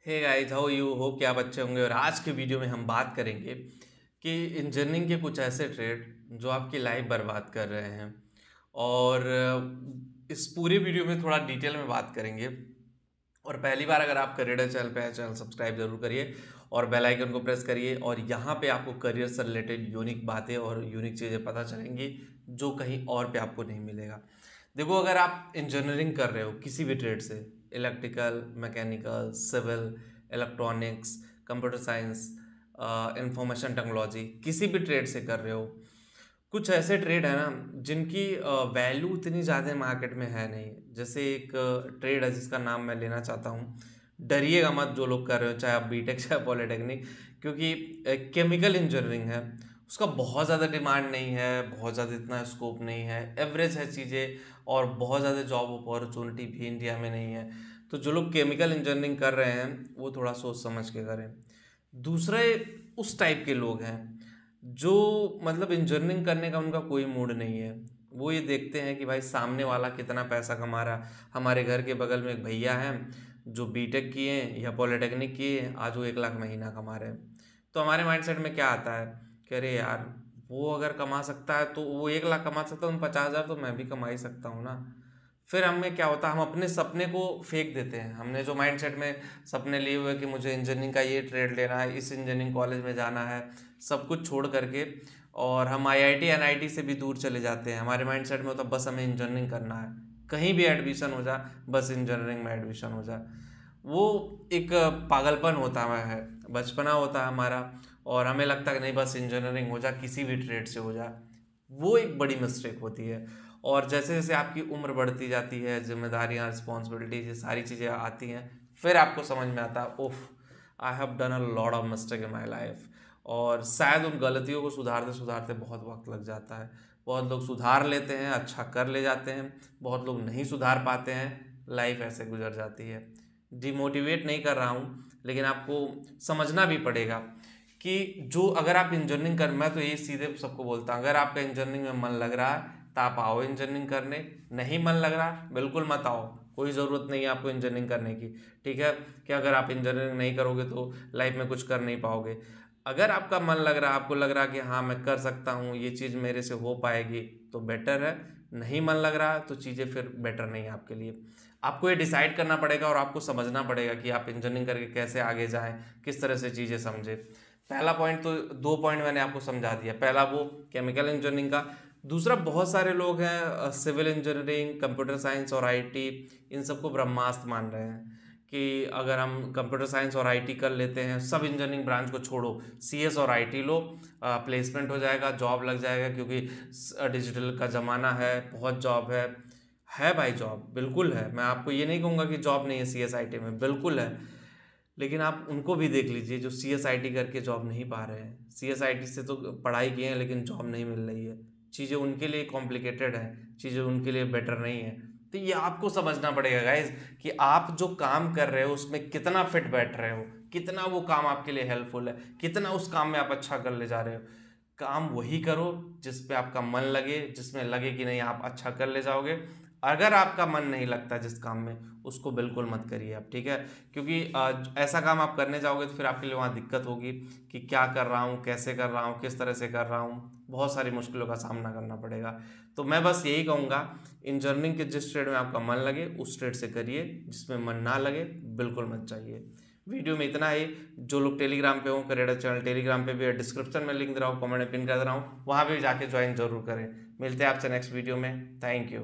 Hey guys, how you hope कि आप अच्छे होंगे। और आज के वीडियो में हम बात करेंगे कि इंजीनियरिंग के कुछ ऐसे ट्रेड जो आपकी लाइफ बर्बाद कर रहे हैं। और इस पूरे वीडियो में थोड़ा डिटेल में बात करेंगे। और पहली बार अगर आप करियर चैनल पे हैं, चैनल सब्सक्राइब जरूर करिए और बेल आइकन को प्रेस करिए। और यहाँ पे आपको करियर से रिलेटेड यूनिक बातें और यूनिक चीज़ें पता चलेंगी जो कहीं और पे आपको नहीं मिलेगा। देखो, अगर आप इंजीनियरिंग कर रहे हो किसी भी ट्रेड से, electrical, mechanical, civil, electronics, computer science, information technology, किसी भी ट्रेड से कर रहे हो, कुछ ऐसे ट्रेड है ना जिनकी वैल्यू इतनी ज़्यादा मार्केट में है नहीं। जैसे एक ट्रेड है जिसका नाम मैं लेना चाहता हूँ। डरिएगा मत जो लोग कर रहे हो, चाहे आप बीटेक चाहे पॉलिटेक्निक, क्योंकि केमिकल इंजीनियरिंग है, उसका बहुत ज़्यादा डिमांड नहीं है, बहुत ज़्यादा इतना स्कोप नहीं है, एवरेज है चीज़ें। और बहुत ज़्यादा जॉब अपॉर्चुनिटी भी इंडिया में नहीं है। तो जो लोग केमिकल इंजीनियरिंग कर रहे हैं वो थोड़ा सोच समझ के करें। दूसरे उस टाइप के लोग हैं जो मतलब इंजीनियरिंग करने का उनका कोई मूड नहीं है। वो ये देखते हैं कि भाई सामने वाला कितना पैसा कमा रहा। हमारे घर के बगल में एक भैया हैं जो बीटेक किए हैं या पॉलिटेक्निक किए हैं, आज वो 1 लाख महीना कमा रहे हैं। तो हमारे माइंडसेट में क्या आता है कि अरे यार, वो अगर कमा सकता है तो वो 1 लाख कमा सकता है, तो 50,000 तो मैं भी कमा ही सकता हूँ ना। फिर हमें क्या होता है, हम अपने सपने को फेंक देते हैं। हमने जो माइंडसेट में सपने लिए हुए कि मुझे इंजीनियरिंग का ये ट्रेड लेना है, इस इंजीनियरिंग कॉलेज में जाना है, सब कुछ छोड़ करके और हम आईआईटी एनआईटी से भी दूर चले जाते हैं। हमारे माइंडसेट में होता है बस हमें इंजीनियरिंग करना है, कहीं भी एडमिशन हो जा, बस इंजीनियरिंग में एडमिशन हो जा। वो एक पागलपन होता है, बचपना होता है हमारा। और हमें लगता है कि नहीं, बस इंजीनियरिंग हो जा, किसी भी ट्रेड से हो जा। वो एक बड़ी मिस्टेक होती है। और जैसे जैसे आपकी उम्र बढ़ती जाती है, जिम्मेदारियाँ, रिस्पॉन्सिबिलिटीज, ये सारी चीज़ें आती हैं, फिर आपको समझ में आता है उफ, I have done a lot of mistake in my life. और शायद उन गलतियों को सुधारते सुधारते बहुत वक्त लग जाता है। बहुत लोग सुधार लेते हैं, अच्छा कर ले जाते हैं, बहुत लोग नहीं सुधार पाते हैं, लाइफ ऐसे गुजर जाती है। डिमोटिवेट नहीं कर रहा हूँ, लेकिन आपको समझना भी पड़ेगा कि जो अगर आप इंजीनियरिंग कर, मैं तो यही सीधे सबको बोलता हूँ, अगर आपका इंजीनियरिंग में मन लग रहा है तो आप आओ इंजीनियरिंग करने। नहीं मन लग रहा बिल्कुल मत आओ, कोई ज़रूरत नहीं है आपको इंजीनियरिंग करने की। ठीक है, कि अगर आप इंजीनियरिंग नहीं करोगे तो लाइफ में कुछ कर नहीं पाओगे। अगर आपका मन लग रहा, आपको लग रहा कि हाँ मैं कर सकता हूँ, ये चीज़ मेरे से हो पाएगी, तो बेटर है। नहीं मन लग रहा तो चीज़ें फिर बेटर नहीं है आपके लिए। आपको ये डिसाइड करना पड़ेगा और आपको समझना पड़ेगा कि आप इंजीनियरिंग करके कैसे आगे जाएं, किस तरह से चीज़ें समझें। पहला पॉइंट तो, 2 पॉइंट मैंने आपको समझा दिया। पहला वो केमिकल इंजीनियरिंग का। दूसरा, बहुत सारे लोग हैं सिविल इंजीनियरिंग, कंप्यूटर साइंस और आईटी, इन सबको ब्रह्मास्त्र मान रहे हैं कि अगर हम कंप्यूटर साइंस और आईटी कर लेते हैं, सब इंजीनियरिंग ब्रांच को छोड़ो, सीएस और आईटी लो, प्लेसमेंट हो जाएगा, जॉब लग जाएगा, क्योंकि डिजिटल का ज़माना है, बहुत जॉब है भाई, जॉब बिल्कुल है। मैं आपको ये नहीं कहूँगा कि जॉब नहीं है, सीएस आईटी में बिल्कुल है। लेकिन आप उनको भी देख लीजिए जो सी एस आई टी करके जॉब नहीं पा रहे हैं। सी एस आई टी से तो पढ़ाई किए हैं लेकिन जॉब नहीं मिल रही है। चीज़ें उनके लिए कॉम्प्लिकेटेड हैं, चीज़ें उनके लिए बेटर नहीं है। तो ये आपको समझना पड़ेगा गाइज कि आप जो काम कर रहे हो उसमें कितना फिट बैठ रहे हो, कितना वो काम आपके लिए हेल्पफुल है, कितना उस काम में आप अच्छा कर ले जा रहे हो। काम वही करो जिस पे आपका मन लगे, जिसमें लगे कि नहीं आप अच्छा कर ले जाओगे। अगर आपका मन नहीं लगता जिस काम में, उसको बिल्कुल मत करिए आप। ठीक है, क्योंकि ऐसा काम आप करने जाओगे तो फिर आपके लिए वहाँ दिक्कत होगी कि क्या कर रहा हूँ, कैसे कर रहा हूँ, किस तरह से कर रहा हूँ, बहुत सारी मुश्किलों का सामना करना पड़ेगा। तो मैं बस यही कहूँगा, इंजीनियरिंग के जिस ट्रेड में आपका मन लगे उस ट्रेड से करिए, जिसमें मन ना लगे बिल्कुल मत चाहिए। वीडियो में इतना ही। जो लोग टेलीग्राम पे हो, करेडा चैनल टेलीग्राम पे भी है, डिस्क्रिप्शन में लिंक दे रहा हूँ, कमेंट में पिन कर दे रहा हूँ, वहाँ पे जाके ज्वाइन जरूर करें। मिलते हैं आपसे नेक्स्ट वीडियो में। Thank you.